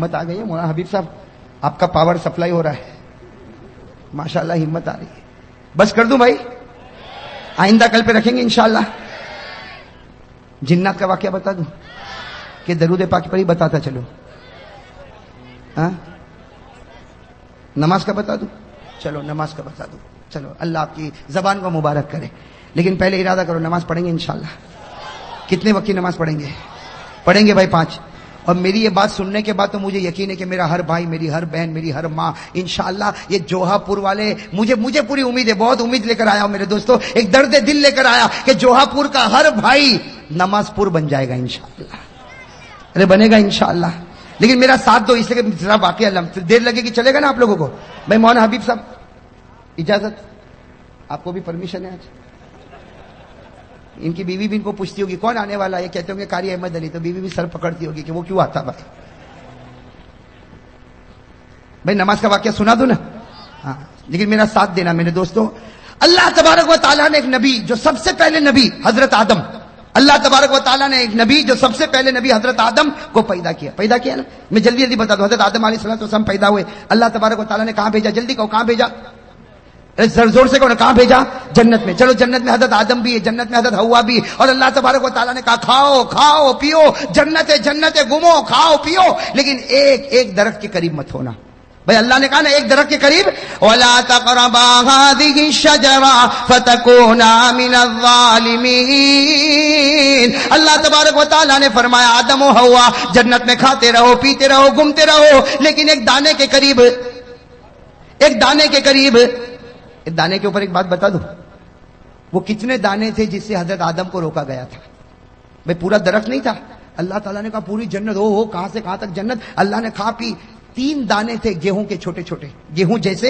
ہمت آ گئی ہے مولانا حبیب صاحب, آپ کا پاور سپلائی ہو رہا ہے ماشاءاللہ, ہمت آ رہی ہے. بس کر دوں بھائی, آئندہ کل پہ رکھیں گے انشاءاللہ. جنات کا واقعہ بتا دوں کہ درود پاک پر ہی بتاتا چلو؟ ہاں, نماز کا بتا دوں؟ چلو نماز کا بتا دوں. چلو اللہ آپ کی زبان کو مبارک کرے. لیکن پہلے ارادہ کرو, نماز پڑھیں گے انشاءاللہ. کتنے وقت کی نماز پڑھیں گے؟ پڑھیں گے بھائی 5. اور میری یہ بات سننے کے بعد تو مجھے یقین ہے کہ میرا ہر بھائی, میری ہر بہن, میری ہر ماں انشاءاللہ یہ جوہا پور والے, مجھے پوری امید ہے, بہت امید لے کر آیا ہوں میرے دوستوں, ایک درد دل لے کر آیا کہ جوہا پور کا ہر بھائی نماز پور بن جائے گا انشاءاللہ. ارے بنے گا انشاءاللہ. لیکن میرا ساتھ دو, اس لیے کہ ذرا واقعہ دیر لگے گی, چلے گا نا آپ لوگوں کو؟ بھائی مولانا حبیب صاحب اجازت, آپ کو بھی پرمیشن ہے آج؟ ان کی بیوی بھی ان کو پوچھتی ہوگی کون آنے والا ہے, کہتے ہوں گے قاری احمد علی, تو بیوی بھی سر پکڑتی ہوگی کہ وہ کیوں آتا بھائی. بھائی نماز کا واقعہ سنا دو نا. ہاں لیکن میرا ساتھ دینا میرے دوستوں. اللہ تبارک و تعالیٰ نے ایک نبی, جو سب سے پہلے نبی حضرت آدم, اللہ تبارک و تعالیٰ نے ایک نبی جو سب سے پہلے نبی حضرت آدم کو پیدا کیا نا. میں جلدی بتا دوں, حضرت آدم علیہ السلام پیدا ہوئے, اللہ تبارک و تعالیٰ نے کہاں بھیجا؟ جلدی کہو کہاں بھیجا, زور سے کہو, کہاں بھیجا؟ جنت میں. چلو جنت میں حضرت آدم بھی ہے, جنت میں حضرت حوا بھی, اور اللہ تبارک و تعالیٰ نے کہا کھاؤ کھاؤ پیو, جنت گھومو کھاؤ پیو, لیکن ایک درخت کے قریب مت ہونا. بھائی اللہ نے کہا نا ایک درخت کے قریب, وَلَا تَقْرَبَا هَٰذِهِ الشَّجَرَةَ فَتَكُونَا مِنَ الظَّالِمِينَ. اللہ تبارک و تعالیٰ نے فرمایا آدم و حوا جنت میں کھاتے رہو, پیتے رہو, گھومتے رہو, لیکن ایک دانے کے قریب, ایک دانے کے اوپر ایک بات بتا دو, وہ کتنے دانے تھے جس سے حضرت آدم کو روکا گیا تھا؟ بھئی پورا درخت نہیں تھا. اللہ تعالیٰ نے کہا پوری جنت, ہو کہاں سے کہاں تک جنت. اللہ نے کھا پی. 3 دانے تھے گیہوں کے, چھوٹے چھوٹے گیہوں جیسے.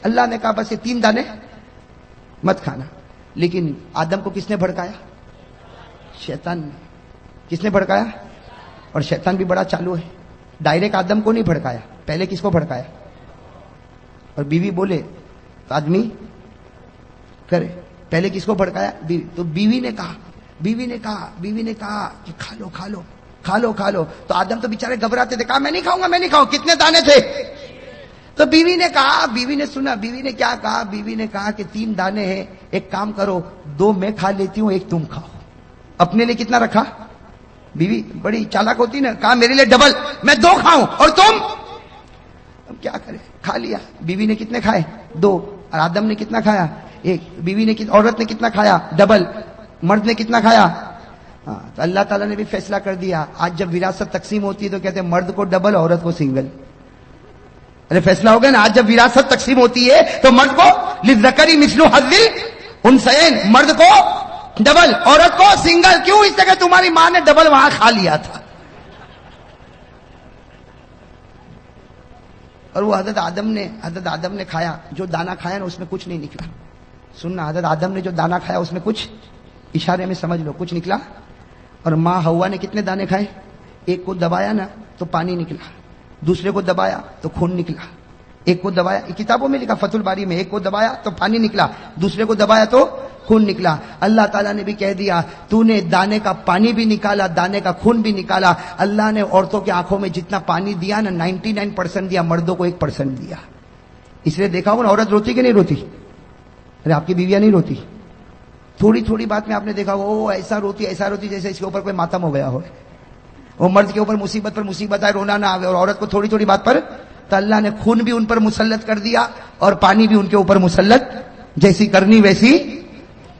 اللہ نے کہا بس یہ 3 دانے مت کھانا. لیکن آدم کو کس نے بھڑکایا؟ شیطان نے. کس نے بھڑکایا؟ اور شیطان بھی بڑا چالو ہے, ڈائریکٹ آدم کو نہیں بھڑکایا, پہلے کس کو بھڑکایا؟ اور بیوی بولے تو آدمی کرے, پہلے کس کو بھڑکایا؟ بیوی. تو بیوی نے کہا کہ کھا لو. تو آدم تو بیچارے گھبراتے تھے, کہا میں نہیں کھاؤں. کتنے دانے تھے؟ تو بیوی نے کہا, بیوی نے سنا, بیوی نے کیا کہا؟ بیوی نے کہا کہ 3 دانے ہیں, ایک کام کرو 2 میں کھا لیتی ہوں, ایک تم کھاؤ. اپنے لیے کتنا رکھا؟ بیوی بڑی چالاک ہوتی نا, کہا میرے لیے ڈبل, میں 2 کھاؤں اور تم. اب کیا کرے, کھا لیا. بیوی نے کتنے کھائے؟ 2. اور آدم نے کتنا کھایا؟ 1. بیوی نے, عورت نے کتنا کھایا؟ ڈبل. مرد نے کتنا کھایا؟ ہاں. تو اللہ تعالیٰ نے بھی فیصلہ کر دیا, آج جب وراثت تقسیم ہوتی ہے تو کہتے ہیں مرد کو ڈبل, عورت کو سنگل. ارے فیصلہ ہو گیا نا, آج جب وراثت تقسیم ہوتی ہے تو مرد کو للذکر مثل حظ الانثیین, مرد کو ڈبل, عورت کو سنگل. کیوں؟ اس طرح تمہاری ماں نے ڈبل وہاں کھا لیا تھا. اور وہ حضرت آدم نے کھایا, جو دانا کھایا نا اس میں کچھ نہیں نکلا. سننا, حضرت آدم نے جو دانا کھایا اس میں کچھ, اشارے میں سمجھ لو, کچھ نکلا. اور ماں حوا نے کتنے دانے کھائے؟ ایک کو دبایا نا تو پانی نکلا, دوسرے کو دبایا تو خون نکلا, ایک کو دبایا, کتابوں میں لکھا فتح الباری میں, ایک کو دبایا تو پانی نکلا, دوسرے کو دبایا تو خون نکلا. اللہ تعالیٰ نے بھی کہہ دیا تو نے دانے کا پانی بھی نکالا, دانے کا خون بھی نکالا. اللہ نے عورتوں کی آنکھوں میں جتنا پانی دیا نا 99% دیا, مردوں کو 1% دیا. اس لیے دیکھا ہو نا عورت روتی کہ نہیں روتی؟ ارے آپ کی بیویاں نہیں روتی؟ تھوڑی بات میں آپ نے دیکھا وہ ایسا روتی جیسے اس کے اوپر کوئی ماتم ہو گیا ہو. وہ مرد کے اوپر مصیبت پر مصیبت آئے, رونا نہ آئے, اور عورت کو تھوڑی بات پر, تو اللہ نے خون بھی ان پر مسلط کر دیا اور پانی بھی ان کے اوپر مسلط, جیسی کرنی ویسی.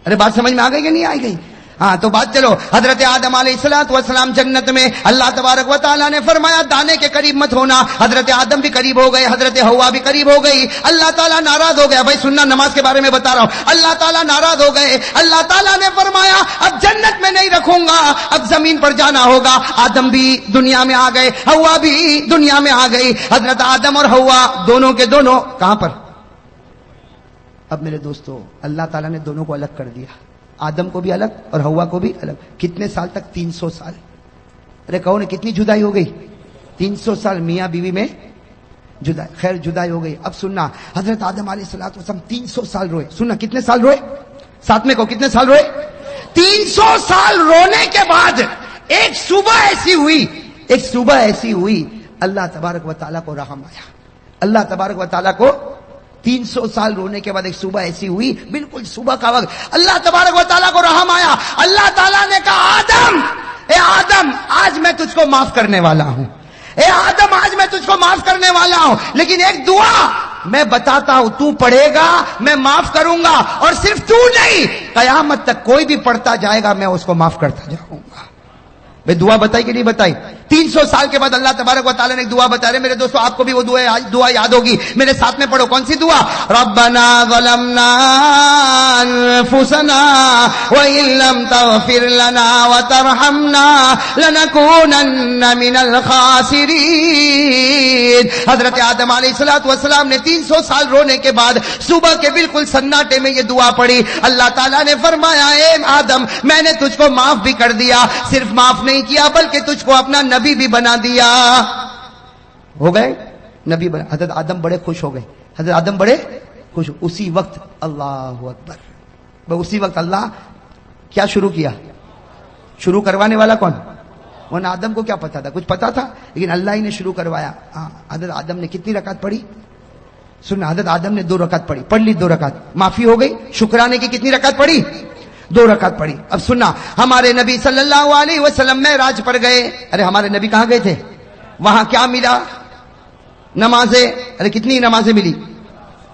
ارے بات سمجھ میں آ گئی کہ نہیں آئی گئی؟ ہاں تو بات چلو, حضرت آدم علیہ السلام جنت میں, اللہ تبارک و تعالیٰ نے فرمایا دانے کے قریب مت ہونا. حضرت آدم بھی قریب ہو گئے, حضرت حوا بھی قریب ہو گئی. اللہ تعالیٰ ناراض ہو گیا. بھائی سننا, نماز کے بارے میں بتا رہا ہوں. اللہ تعالیٰ ناراض ہو گئے. اللہ تعالیٰ نے فرمایا اب جنت میں نہیں رکھوں گا, اب زمین پر جانا ہوگا. آدم بھی دنیا میں آ گئے, حوا بھی دنیا میں آ گئی. حضرت آدم اور حوا دونوں کے دونوں کہاں پر؟ اب میرے دوستو, اللہ تعالیٰ نے دونوں کو الگ کر دیا, آدم کو بھی الگ اور حوا کو بھی الگ. کتنے سال تک؟ 300 سال. ارے کہو نا کتنی جدائی ہو گئی؟ 300 سال میاں بیوی میں جدائی. خیر جدائی ہو گئی. اب سننا, حضرت آدم علیہ السلام 300 سال روئے. سننا کتنے سال روئے؟ ساتھ میں کہو کتنے سال روئے؟ 300 سال رونے کے بعد ایک صبح ایسی ہوئی اللہ تبارک و تعالیٰ کو رحم آیا. اللہ تبارک و تعالیٰ کو 300 سال رونے کے بعد ایک صبح ایسی ہوئی، بالکل صبح کا وقت، اللہ تبارک و تعالیٰ کو رحم آیا. اللہ تعالیٰ نے کہا آدم، اے آدم آج میں تجھ کو معاف کرنے والا ہوں، اے آدم آج میں تجھ کو معاف کرنے والا ہوں، لیکن ایک دعا میں بتاتا ہوں، تو پڑھے گا میں معاف کروں گا، اور صرف تو نہیں قیامت تک کوئی بھی پڑھتا جائے گا میں اس کو معاف کرتا جاؤں گا. بھئی دعا بتائی کہ نہیں بتائی؟ 300 سال کے بعد اللہ تبارک و تعالیٰ نے ایک دعا بتا رہے. میرے دوستو آپ کو بھی وہ دعا یاد ہوگی، میرے ساتھ میں پڑھو. کون سی دعا؟ ربنا ظلمنا انفسنا وان لم تغفر لنا وترحمنا لنكونن من الخاسرین. حضرت آدم علیہ الصلوۃ والسلام نے 300 سال رونے کے بعد صبح کے بالکل سناٹے میں یہ دعا پڑھی. اللہ تعالیٰ نے فرمایا اے آدم میں نے تجھ کو معاف بھی کر دیا، صرف معاف نہیں کیا بلکہ تجھ کو اپنا نبی بھی بنا دیا. ہو گئے نبی بنا. حضرت آدم بڑے خوش ہو گئے، حضرت آدم بڑے خوش. اسی وقت اللہ اکبر، اسی وقت اللہ کیا شروع کیا؟ شروع کروانے والا کون؟ ورنہ آدم کو کیا پتا تھا؟ کچھ پتا تھا، لیکن اللہ ہی نے شروع کروایا. حضرت آدم نے کتنی رکعت پڑھی؟ سننا، حضرت آدم نے 2 رکعت پڑھی، پڑھ لی 2 رکعت، معافی ہو گئی. شکرانے کی کتنی رکعت پڑھی؟ 2 رکعت پڑھی. اب سننا، ہمارے نبی صلی اللہ علیہ وسلم معراج پر گئے. ارے ہمارے نبی کہاں گئے تھے؟ وہاں کیا ملا؟ نمازیں. ارے کتنی نمازیں ملی؟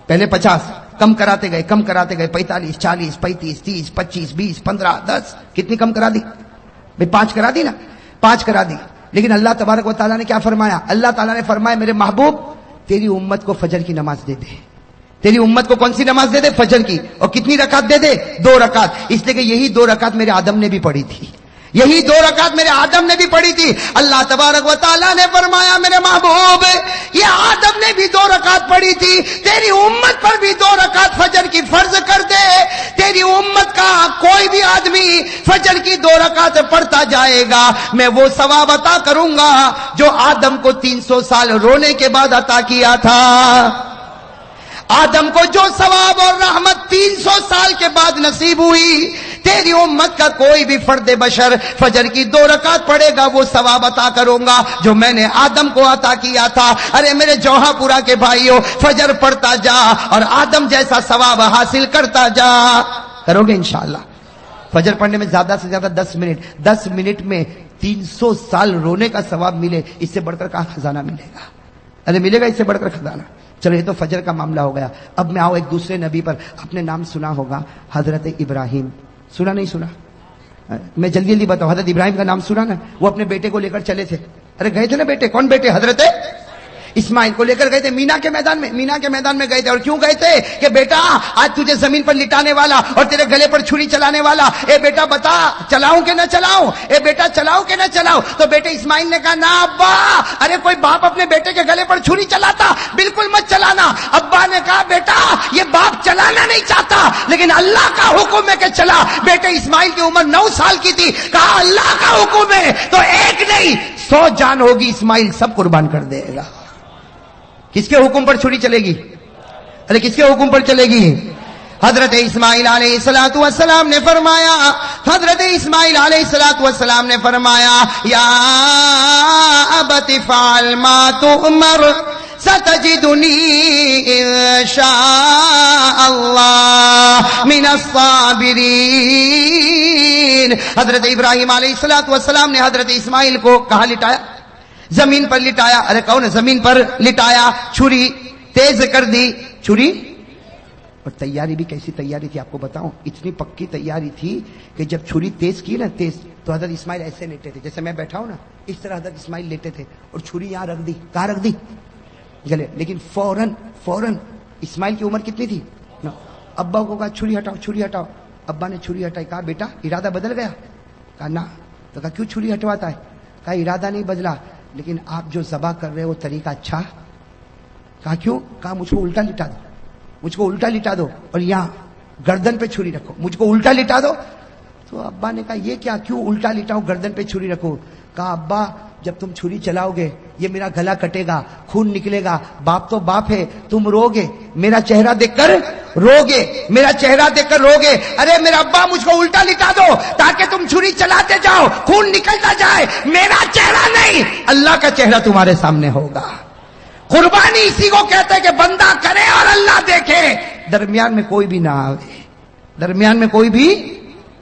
پہلے 50، کم کراتے گئے 45 40 35 30 25 20 15 10. کتنی کم کرا دی؟ بھئی 5 کرا دی نا، 5 کرا دی. لیکن اللہ تبارک و تعالیٰ نے کیا فرمایا؟ اللہ تعالیٰ نے فرمایا میرے محبوب تیری امت کو فجر کی نماز دے دے. تیری امت کو کون سی نماز دے دے؟ فجر کی. اور کتنی رکعت دے دے؟ 2 رکعت. اس لیے کہ یہی 2 رکعت میرے آدم نے بھی پڑھی تھی، یہی 2 رکعت میرے آدم نے بھی پڑھی تھی. اللہ تبارک و تعالیٰ نے فرمایا میرے محبوب یہ آدم نے بھی 2 رکعت پڑھی تھی، تیری امت پر بھی 2 رکعت فجر کی فرض کر دے. تیری امت کا کوئی بھی آدمی فجر کی 2 رکعت پڑھتا جائے گا میں وہ ثواب عطا کروں گا جو آدم کو 300 سال رونے کے بعد عطا کیا تھا. آدم کو جو ثواب اور رحمت 300 سال کے بعد نصیب ہوئی، تیری امت کا کوئی بھی فرد بشر فجر کی 2 رکعت پڑھے گا وہ ثواب عطا کروں گا جو میں نے آدم کو عطا کیا تھا. ارے میرے جوہا پورا کے بھائیو، فجر پڑھتا جا اور آدم جیسا ثواب حاصل کرتا جا. کرو گے انشاءاللہ؟ فجر پڑھنے میں زیادہ سے زیادہ 10 منٹ میں 300 سال رونے کا ثواب ملے، اس سے بڑھ کر کہاں خزانہ ملے گا؟ ارے ملے گا اس سے بڑھ کر خزانہ؟ چلو یہ تو فجر کا معاملہ ہو گیا. اب میں آؤ ایک دوسرے نبی پر. اپنے نام سنا ہوگا حضرت ابراہیم. سنا نہیں سنا؟ میں جلدی جلدی بتاؤں. حضرت ابراہیم کا نام سنا نا؟ وہ اپنے بیٹے کو لے کر چلے تھے. ارے گئے تھے نا بیٹے. کون بیٹے؟ حضرت اسماعیل کو لے کر گئے تھے مینا کے میدان میں گئے تھے. اور کیوں گئے تھے؟ کہ بیٹا آج تجھے زمین پر لٹانے والا اور تیرے گلے پر چھری چلانے والا، اے بیٹا بتا چلاؤں کہ نہ چلاؤں؟ اے بیٹا چلاؤں کہ نہ چلاؤں؟ تو بیٹے اسماعیل نے کہا نا ابا. ارے کوئی باپ اپنے بیٹے کے گلے پر چھری چلاتا؟ بالکل مت چلانا. ابا نے کہا بیٹا یہ باپ چلانا نہیں چاہتا لیکن اللہ کا حکم ہے کہ چلا. بیٹے اسماعیل کی عمر 9 سال کی تھی. کہا اللہ کا حکم ہے تو ایک نہیں 100 جان ہوگی، اسماعیل سب قربان کر دے گا. کس کے حکم پر چھری چلے گی؟ ارے کس کے حکم پر چلے گی؟ حضرت اسماعیل علیہ السلام نے فرمایا، حضرت اسماعیل علیہ السلام نے فرمایا یا ابت فعل ما تؤمر ستجدنی انشاء اللہ من الصابرین. حضرت ابراہیم علیہ السلام نے حضرت اسماعیل کو کہاں لٹایا؟ زمین پر لٹایا. ارے کون ہے؟ زمین پر لٹایا. چھری تیز کر دی. چھری اور تیاری بھی کیسی تیاری تھی آپ کو بتاؤں. اتنی پکی تیاری تھی کہ جب چھری تیز کی نا تیز تو حضرت اسماعیل ایسے لیٹے تھے جیسے میں بیٹھا ہوں نا، اس طرح حضرت اسماعیل لیٹے تھے اور چھری یہاں رکھ دی. کہاں رکھ دی؟ گلے. لیکن فوراً اسماعیل کی عمر کتنی تھی؟ ابا کو کہا چھری ہٹاؤ. ابا نے چھری ہٹائی. کہا بیٹا ارادہ بدل گیا؟ کہا نہ. تو کہا کیوں چھری ہٹواتا ہے؟ کہا ارادہ نہیں بدلا لیکن آپ جو ذبح کر رہے ہو وہ طریقہ اچھا. کہا کیوں؟ کہا مجھ کو الٹا لٹا دو اور یہاں گردن پہ چھری رکھو. مجھ کو الٹا لٹا دو. تو ابا نے کہا یہ کیا؟ کیوں الٹا لٹاؤ گردن پہ چھری رکھو؟ کہا ابا جب تم چھری چلاؤ گے یہ میرا گلا کٹے گا, خون نکلے گا, باپ تو باپ ہے, تم روگے, میرا چہرہ دیکھ کر روگے, میرا چہرہ دیکھ کر روگے. ارے میرا ابا مجھ کو الٹا لٹا دو تاکہ تم چھری چلاتے جاؤ, خون نکلتا جائے, میرا چہرہ نہیں اللہ کا چہرہ تمہارے سامنے ہوگا. قربانی اسی کو کہتے ہیں کہ بندہ کرے اور اللہ دیکھے, درمیان میں کوئی بھی نہ آئے, درمیان میں کوئی بھی.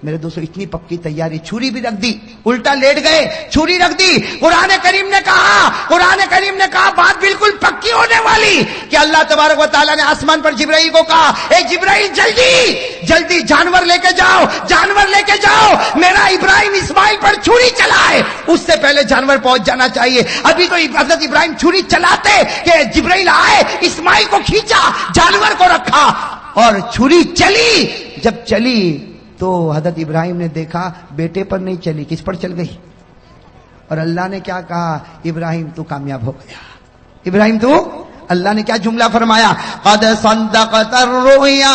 میرے دوستو اتنی پکی تیاری, چھری بھی رکھ دی, الٹا لیٹ گئے, چھری رکھ دی. قرآن کریم نے کہا بات بالکل پکی ہونے والی کہ اللہ تبارک و تعالیٰ نے آسمان پر جبرائیل کو کہا, اے جبرائیل جلدی جانور لے کے جاؤ, میرا ابراہیم اسماعیل پر چھری چلائے. اس سے پہلے جانور پہنچ جانا چاہیے. ابھی تو حضرت ابراہیم چھری چلاتے کہ جبرائیل آئے, اسماعیل کو کھینچا, جانور کو رکھا اور چھری چلی. جب چلی تو حضرت ابراہیم نے دیکھا بیٹے پر نہیں چلی, کس پر چل گئی؟ اور اللہ نے کیا کہا, ابراہیم تو کامیاب ہو گیا. ابراہیم تو, اللہ نے کیا جملہ فرمایا, قد صدقت الرؤيا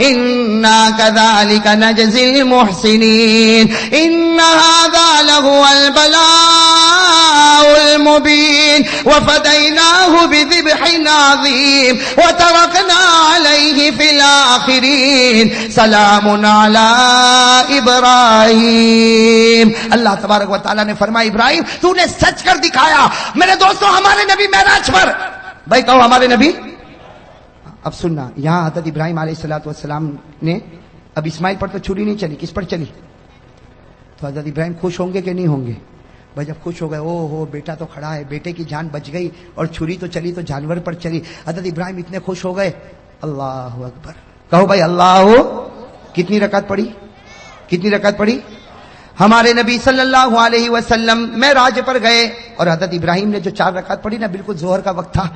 انا كذلك نجزي المحسنين ان هذا لهو البلاء المبين وفديناه بذبح عظيم وتركنا عليه في الآخرين سلام على ابراہیم. اللہ تبارک و تعالیٰ نے فرمایا ابراہیم تو نے سچ کر دکھایا. میرے دوستو ہمارے نبی معراج پر, بھائی کہو ہمارے نبی. اب سننا, یہاں حضرت ابراہیم علیہ الصلوۃ والسلام نے, اب اسماعیل پر تو چھری نہیں چلی, کس پر چلی؟ تو حضرت ابراہیم خوش ہوں گے کہ نہیں ہوں گے؟ بھائی جب خوش ہو گئے, او ہو بیٹا تو کھڑا ہے, بیٹے کی جان بچ گئی, اور چھری تو چلی تو جانور پر چلی. حضرت ابراہیم اتنے خوش ہو گئے, اللہ اکبر. کہو بھائی اللہ. کتنی رکعت پڑھی؟ ہمارے نبی صلی اللہ علیہ وسلم معراج پر گئے اور حضرت ابراہیم نے جو 4 رکعت پڑھی نا, بالکل ظہر کا وقت تھا.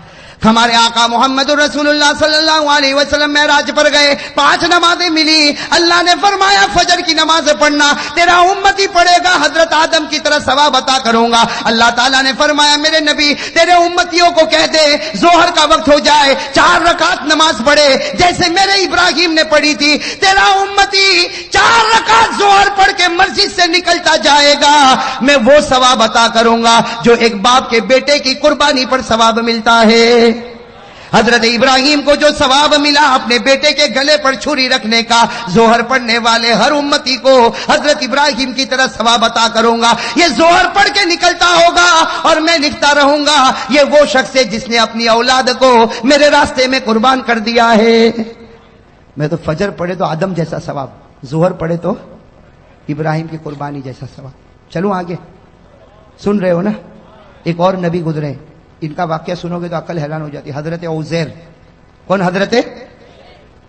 ہمارے آقا محمد رسول اللہ صلی اللہ علیہ وسلم معراج پر گئے, 5 نمازیں ملی. اللہ نے فرمایا فجر کی نماز پڑھنا, تیرا امتی پڑھے گا حضرت آدم کی طرح ثواب عطا کروں گا. اللہ تعالیٰ نے فرمایا میرے نبی تیرے امتیوں کو کہہ دے ظہر کا وقت ہو جائے 4 رکعت نماز پڑھے جیسے میرے ابراہیم نے پڑھی تھی. تیرا امتی 4 رکعت ظہر پڑھ کے مسجد سے نکلتا جائے گا, میں وہ ثواب عطا کروں گا جو ایک باپ کے بیٹے کی قربانی پر ثواب ملتا ہے. حضرت ابراہیم کو جو ثواب ملا اپنے بیٹے کے گلے پر چھری رکھنے کا, ظہر پڑھنے والے ہر امتی کو حضرت ابراہیم کی طرح ثواب عطا کروں گا. یہ ظہر پڑھ کے نکلتا ہوگا اور میں لکھتا رہوں گا یہ وہ شخص ہے جس نے اپنی اولاد کو میرے راستے میں قربان کر دیا ہے. میں تو فجر پڑھے تو آدم جیسا ثواب, ظہر پڑھے تو ابراہیم کی قربانی جیسا ثواب. چلو آگے, سن رہے ہو نا. ایک اور نبی گزرے, ان کا واقعہ سنو گے تو عقل حیران ہو جاتی. حضرت عزیر. کون؟ حضرت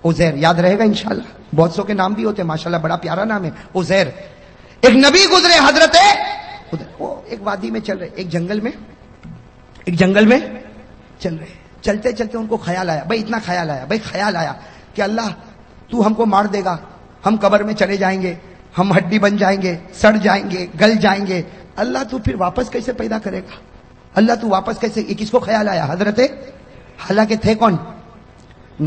عزیر. یاد رہے گا انشاءاللہ, بہت سو کے نام بھی ہوتے ہیں ماشاءاللہ, بڑا پیارا نام ہے عزیر. ایک نبی گزرے حضرت, وہ ایک وادی میں چل رہے, ایک جنگل میں چل رہے. چلتے چلتے ان کو خیال آیا, بھائی اتنا خیال آیا کہ اللہ تو ہم کو مار دے گا, ہم قبر میں چلے جائیں گے, ہم ہڈی بن جائیں گے, سڑ جائیں گے, گل جائیں گے. اللہ تو پھر واپس کیسے پیدا کرے گا؟ اللہ تو واپس کیسے؟ کس کو خیال آیا؟ حضرت, حالانکہ تھے کون؟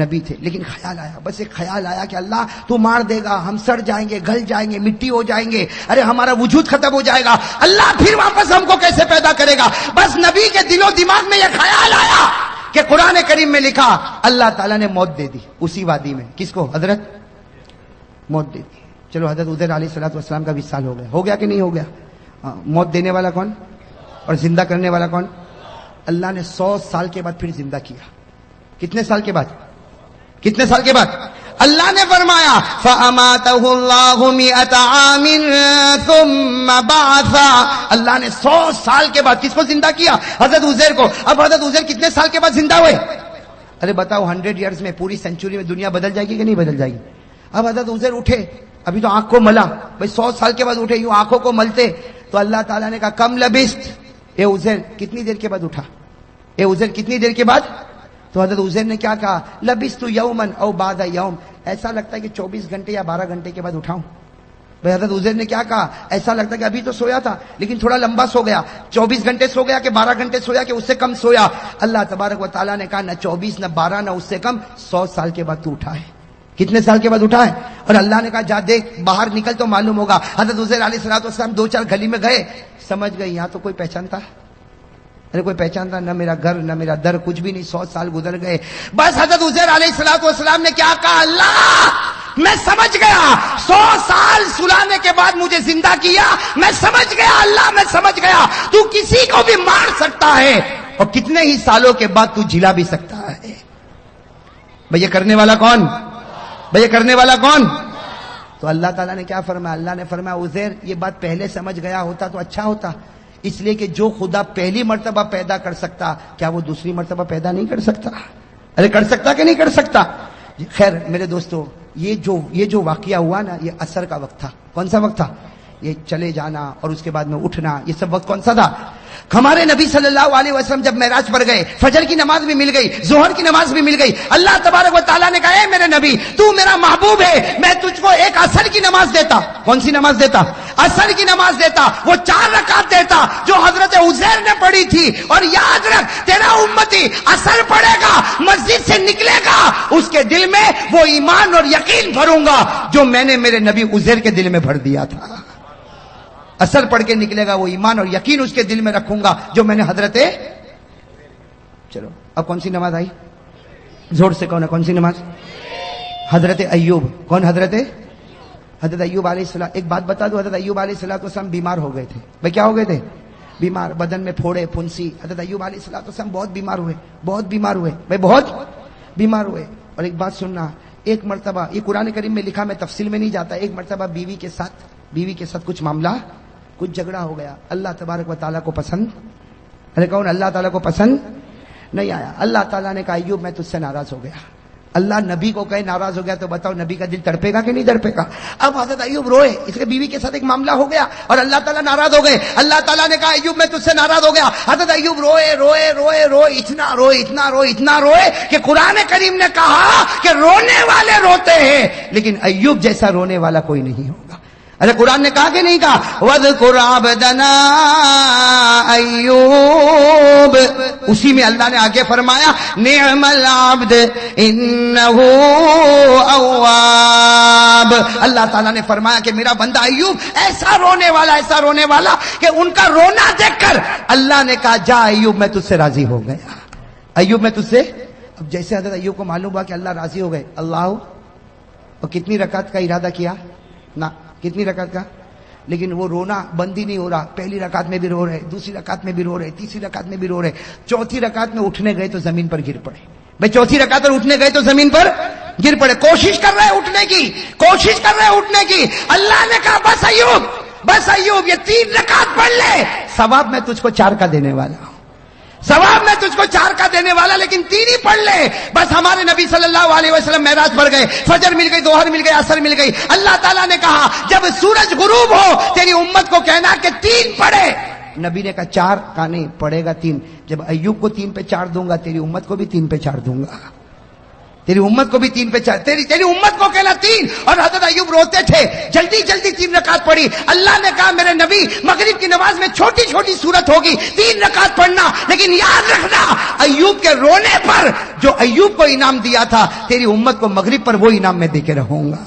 نبی تھے, لیکن خیال آیا, بس ایک خیال آیا کہ اللہ تو مار دے گا, ہم سڑ جائیں گے, گل جائیں گے, مٹی ہو جائیں گے, ارے ہمارا وجود ختم ہو جائے گا, اللہ پھر واپس ہم کو کیسے پیدا کرے گا؟ بس نبی کے دل و دماغ میں یہ خیال آیا کہ قرآن کریم میں لکھا اللہ تعالیٰ نے موت دے دی اسی وادی میں. کس کو؟ حضرت, موت دے دی. چلو حضرت عزیر علیہ الصلوۃ والسلام کا 20 سال ہو گیا کہ نہیں ہو گیا؟ موت دینے والا کون اور زندہ کرنے والا کون؟ اللہ نے 100 سال کے بعد پھر زندہ کیا. کتنے سال کے بعد؟ اللہ نے فرمایا فَأَمَاتَهُ اللَّهُ مِئَةَ عَامٍ ثُمَّ بَعَثَ. اللہ نے 100 سال کے بعد کس کو زندہ کیا؟ حضرت عزیر کو. اب حضرت عزیر کتنے سال کے بعد زندہ ہوئے؟ ارے بتاؤ, 100 ایئرز میں, پوری سینچری میں دنیا بدل جائے گی کہ نہیں بدل جائے گی؟ اب حضرت عزیر اٹھے, ابھی تو آنکھ کو ملا, بھائی 100 سال کے بعد اٹھے, یوں آنکھوں کو ملتے تو اللہ تعالیٰ نے کہا کم لبست, اے عزیر کتنی دیر کے بعد اٹھا؟ کتنی دیر کے بعد؟ تو حضرت عزیر نے کیا کہا؟ لبست یومن او بعد یوم. ایسا لگتا ہے کہ 24 گھنٹے یا 12 گھنٹے کے بعد اٹھاؤں. بھائی حضرت عزیر نے کیا کہا؟ ایسا لگتا ہے کہ ابھی تو سویا تھا لیکن تھوڑا لمبا سو گیا, 24 گھنٹے سو گیا کہ 12 گھنٹے سویا کہ اس سے کم سویا. اللہ تبارک و تعالیٰ نے کہا نہ 24 نہ 12 نہ اس سے کم, 100 سال کے بعد تو اٹھا ہے. کتنے سال کے بعد اٹھا ہے؟ اور اللہ نے کہا جا دیکھ باہر نکل تو معلوم ہوگا. حضرت عزیر علیہ الصلوۃ والسلام 2-4 گلی میں گئے, سمجھ گئے یہاں تو کوئی پہچانتا, ارے کوئی پہچانتا نہ, میرا گھر نہ میرا در, کچھ بھی نہیں. 100 سال گزر گئے. بس حضرت عزیر علیہ الصلوۃ والسلام نے کیا کہا, اللہ میں سمجھ گیا, 100 سال سلانے کے بعد مجھے زندہ کیا, میں سمجھ گیا اللہ, میں سمجھ گیا تو کسی کو بھی مار سکتا ہے اور کتنے ہی سالوں کے بعد تو جلا بھی سکتا ہے. بھئی یہ کرنے والا کون؟ بھئی یہ کرنے والا کون؟ تو اللہ تعالیٰ نے کیا فرمایا؟ اللہ نے فرمایا عزیر یہ بات پہلے سمجھ گیا ہوتا تو اچھا ہوتا, اس لیے کہ جو خدا پہلی مرتبہ پیدا کر سکتا کیا وہ دوسری مرتبہ پیدا نہیں کر سکتا؟ ارے کر سکتا کہ نہیں کر سکتا؟ خیر میرے دوستو, یہ جو واقعہ ہوا نا, یہ عصر کا وقت تھا. کون سا وقت تھا؟ یہ چلے جانا اور اس کے بعد میں اٹھنا, یہ سب وقت کون سا تھا؟ ہمارے نبی صلی اللہ علیہ وسلم جب معراج پر گئے, فجر کی نماز بھی مل گئی, ظہر کی نماز بھی مل گئی. اللہ تبارک و تعالیٰ نے کہا اے میرے نبی تو میرا محبوب ہے, میں تجھ کو ایک عصر کی نماز دیتا. کون سی نماز دیتا؟ عصر کی نماز دیتا. وہ 4 رکعت دیتا جو حضرت عزیر نے پڑھی تھی. اور یاد رکھ تیرا امتی عصر پڑھے گا, مسجد سے نکلے گا, اس کے دل میں وہ ایمان اور یقین بھروں گا جو میں نے میرے نبی عزیر کے دل میں بھر دیا تھا. اثر پڑھ کے نکلے گا, وہ ایمان اور یقین اس کے دل میں رکھوں گا جو میں نے حضرت. چلو اب کون سی نماز آئی؟ زور سے کون ہے, کون سی نماز؟ حضرت ایوب. کون حضرت ایوب علیہ السلام. ایک بات بتا دو, حضرت ایوب علیہ السلام بیمار ہو گئے تھے. بھائی کیا ہو گئے تھے؟ بیمار, بدن میں پھوڑے پھنسی. حضرت ایوب علیہ السلام بہت بیمار ہوئے, بہت بیمار ہوئے بھائی, بہت بیمار ہوئے. اور ایک بات سننا, ایک مرتبہ یہ قرآن کریم میں لکھا, میں تفصیل میں نہیں جاتا, ایک مرتبہ بیوی کے ساتھ کچھ معاملہ, کچھ جھگڑا ہو گیا. اللہ تبارک و تعالیٰ کو پسند, ارے کون اللہ تعالیٰ کو پسند نہیں آیا. اللہ تعالیٰ نے کہا ایوب میں تجھ سے ناراض ہو گیا. اللہ نبی کو کہے ناراض ہو گیا تو بتاؤ نبی کا دل تڑپے گا کہ نہیں تڑپے گا؟ اب حضرت ایوب روئے, اس کے بیوی کے ساتھ ایک معاملہ ہو گیا اور اللہ تعالیٰ ناراض ہو گئے. اللہ تعالیٰ نے کہا ایوب میں تجھ سے ناراض ہو گیا. حضرت ایوب روئے روئے روئے روئے, اتنا روئے کہ قرآن کریم نے کہا کہ رونے والے روتے ہیں لیکن ایوب جیسا رونے والا کوئی نہیں ہوگا. ارے قرآن نے کہا کہ نہیں کہا وَاذْكُرْ عَبْدَنَا ایوب؟ اسی میں اللہ نے آگے فرمایا نعم العبد انہ اواب. اللہ تعالیٰ نے فرمایا کہ میرا بندہ ایوب ایسا رونے والا کہ ان کا رونا دیکھ کر اللہ نے کہا جا ایوب میں تجھ سے راضی ہو گیا. ایوب میں تجھ سے. اب جیسے حضرت ایوب کو معلوم ہوا کہ اللہ راضی ہو گئے, اللہ اور کتنی رکعت کا ارادہ کیا نا, کتنی رکعت کا, لیکن وہ رونا بند ہی نہیں ہو رہا. پہلی رکعت میں بھی رو رہے, دوسری رکعت میں بھی رو رہے, تیسری رکعت میں بھی رو رہے, چوتھی رکعت میں اٹھنے گئے تو زمین پر گر پڑے. بھائی چوتھی رکعت پر اٹھنے گئے تو زمین پر گر پڑے, کوشش کر رہے اٹھنے کی. اللہ نے کہا بس ایوب یہ 3 رکعت پڑھ لے, ثواب میں تجھ کو 4 کا دینے والا لیکن 3 ہی پڑھ لے. بس ہمارے نبی صلی اللہ علیہ وسلم معراج پر گئے, فجر مل گئی, ظہر مل گئی, عصر مل گئی. اللہ تعالیٰ نے کہا جب سورج غروب ہو تیری امت کو کہنا کہ 3 پڑھے. نبی نے کہا 4 کا نہیں پڑھے گا 3. جب ایوب کو 3 پہ 4 دوں گا تیری امت کو بھی 3 پہ 4 دوں گا, تیری امت کو بھی 3 پہ 4, تیری امت کو کہنا 3. اور حضرت ایوب روتے تھے, جلدی 3 رکعت پڑھی. اللہ نے کہا میرے نبی مغرب کی نماز میں چھوٹی صورت ہوگی, 3 رکعت پڑھنا, لیکن یاد رکھنا ایوب کے رونے پر جو ایوب کو انعام دیا تھا تیری امت کو مغرب پر وہ انعام میں دے کے رہوں گا.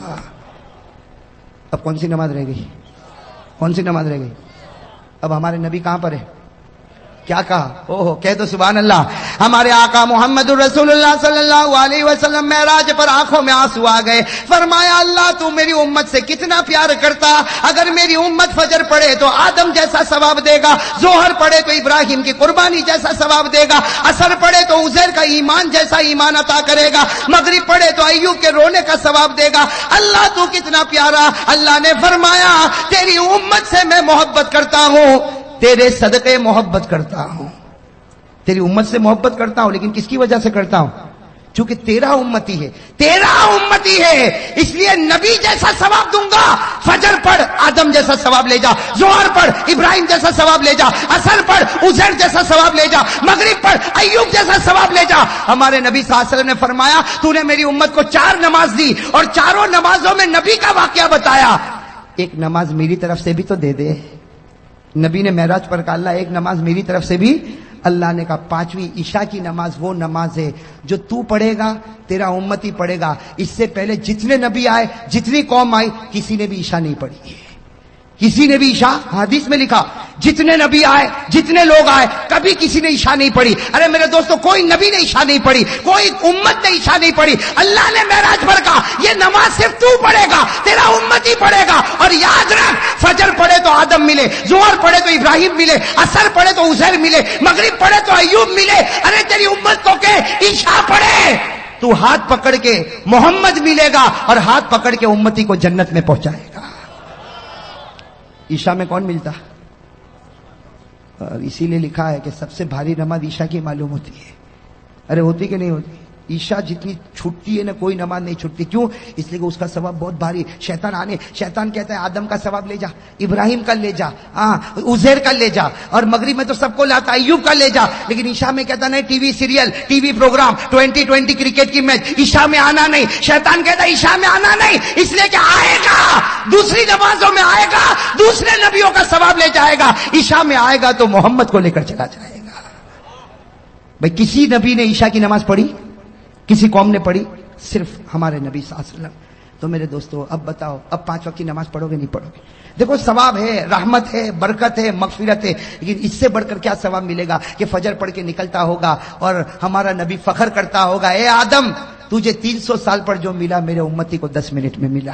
اب کون سی نماز رہ گئی؟ اب ہمارے نبی کہاں پر ہے؟ کیا کہا؟ کہہ دو سبحان اللہ. ہمارے آقا محمد رسول اللہ صلی اللہ علیہ وسلم معراج پر آنکھوں میں آنسو آ گئے. فرمایا اللہ تو میری امت سے کتنا پیار کرتا, اگر میری امت فجر پڑھے تو آدم جیسا ثواب دے گا, ظہر پڑھے تو ابراہیم کی قربانی جیسا ثواب دے گا, عصر پڑھے تو عزیر کا ایمان جیسا ایمان عطا کرے گا, مغرب پڑھے تو ایوب کے رونے کا ثواب دے گا. اللہ تو کتنا پیارا. اللہ نے فرمایا تیری امت سے میں محبت کرتا ہوں, تیرے صدقے محبت کرتا ہوں, تیری امت سے محبت کرتا ہوں, لیکن کس کی وجہ سے کرتا ہوں؟ چونکہ تیرا امتی ہے, اس لیے نبی جیسا ثواب دوں گا. فجر پڑھ آدم جیسا ثواب لے جا, ظہر پڑھ ابراہیم جیسا ثواب لے جا, عصر پڑھ عزیر جیسا ثواب لے جا, مغرب پڑھ ایوب جیسا ثواب لے جا. ہمارے نبی صلی اللہ علیہ وسلم نے فرمایا تو نے میری امت کو 4 نماز دی اور 4 نمازوں میں نبی کا واقعہ بتایا, ایک نماز میری طرف سے بھی تو دے دے. نبی نے معراج پر کہا اللہ ایک نماز میری طرف سے بھی. اللہ نے کہا پانچویں عشاء کی نماز وہ نماز ہے جو تو پڑھے گا تیرا امتی پڑھے گا. اس سے پہلے جتنے نبی آئے جتنی قوم آئی کسی نے بھی عشاء نہیں پڑھی, کسی نے بھی عشاء, حدیث میں لکھا جتنے نبی آئے جتنے لوگ آئے کبھی کسی نے عشاء نہیں پڑھی. ارے میرے دوستو کوئی نبی نے عشاء نہیں پڑھی, کوئی امت نے عشاء نہیں پڑھی. اللہ نے معراج پر کہا یہ نماز صرف تو پڑھے گا, تیرا امت ہی پڑھے گا. اور یاد رکھ فجر پڑھے تو آدم ملے, ظہر پڑھے تو ابراہیم ملے, عصر پڑھے تو عزیر ملے, مغرب پڑھے تو ایوب ملے. ارے تیری امت کو کہ عشاء پڑھے تو ہاتھ پکڑ کے محمد ملے گا اور ہاتھ پکڑ کے امتی کو جنت میں پہنچائے گا. عشاء میں کون ملتا؟ اور اسی لیے لکھا ہے کہ سب سے بھاری نماز عشاء کی معلوم ہوتی ہے. ارے ہوتی کہ نہیں ہوتی؟ عشاء جتنی چھٹتی ہے نا کوئی نماز نہیں چھٹتی. کیوں؟ اس لیے کہ اس کا ثواب بہت بھاری. شیطان کہتا ہے آدم کا ثواب لے جا, ابراہیم کا لے جا, عزیر کا لے جا, اور مغرب میں تو سب کو لاتا, ایوب کا لے جا. لیکن عشاء میں کہتا نہیں, T V serial, T V programme, 2020 cricket کی میچ, عشاء میں آنا نہیں. شیطان کہتا ہے عشاء میں آنا نہیں, اس لیے کہ آئے گا دوسری نمازوں میں, آئے گا دوسرے نبیوں کا ثواب لے جائے گا. عشاء میں آئے گا تو محمد کو لے کر چلا جائے گا. بھائی کسی نبی نے عشاء کی نماز پڑھی؟ کسی قوم نے پڑھی؟ صرف ہمارے نبی صلی اللہ علیہ وسلم. تو میرے دوستو اب بتاؤ, اب 5 وقت کی نماز پڑھو گے نہیں پڑھو گے؟ دیکھو ثواب ہے, رحمت ہے, برکت ہے, مغفرت ہے, لیکن اس سے بڑھ کر کیا ثواب ملے گا کہ فجر پڑھ کے نکلتا ہوگا اور ہمارا نبی فخر کرتا ہوگا, اے آدم تجھے 300 سال پر جو ملا میرے امتی کو 10 منٹ میں ملا.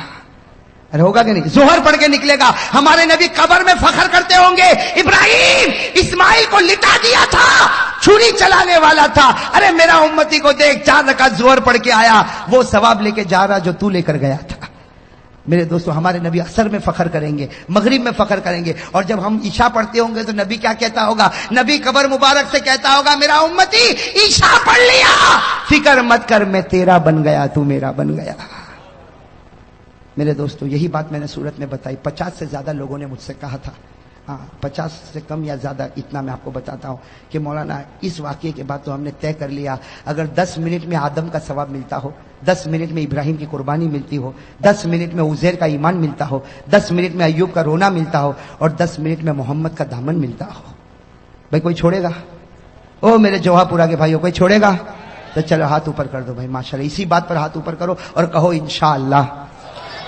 ارے ہوگا کہ نہیں؟ ظہر پڑھ کے نکلے گا, ہمارے نبی قبر میں فخر کرتے ہوں گے ابراہیم اسماعیل کو لٹا دیا تھا, چھری چلانے والا تھا. ارے میرا امتی کو دیکھ 4 رکعت ظہر پڑھ کے آیا, وہ ثواب لے کے جا رہا جو تو لے کر گیا تھا. میرے دوستو ہمارے نبی عصر میں فخر کریں گے, مغرب میں فخر کریں گے, اور جب ہم عشاء پڑھتے ہوں گے تو نبی کیا کہتا ہوگا؟ نبی قبر مبارک سے کہتا ہوگا میرا امتی عشاء پڑھ لیا, فکر مت کر میں تیرا بن گیا, تو میرا بن گیا. میرے دوستو یہی بات میں نے سورت میں بتائی. 50 سے زیادہ لوگوں نے مجھ سے کہا تھا, 50 سے کم یا زیادہ, اتنا میں آپ کو بتاتا ہوں کہ مولانا اس واقعے کے بعد تو ہم نے طے کر لیا اگر 10 منٹ میں آدم کا ثواب ملتا ہو, 10 منٹ میں ابراہیم کی قربانی ملتی ہو, 10 منٹ میں عزیر کا ایمان ملتا ہو, 10 منٹ میں ایوب کا رونا ملتا ہو, اور 10 منٹ میں محمد کا دامن ملتا ہو, بھائی کوئی چھوڑے گا؟ او میرے جوہا پورا کے بھائیو, کوئی چھوڑے گا؟ تو چلو ہاتھ اوپر کر دو بھائی, ماشاءاللہ. اسی بات پر ہاتھ اوپر کرو اور کہو انشاءاللہ,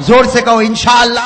زور سے کہو انشاءاللہ.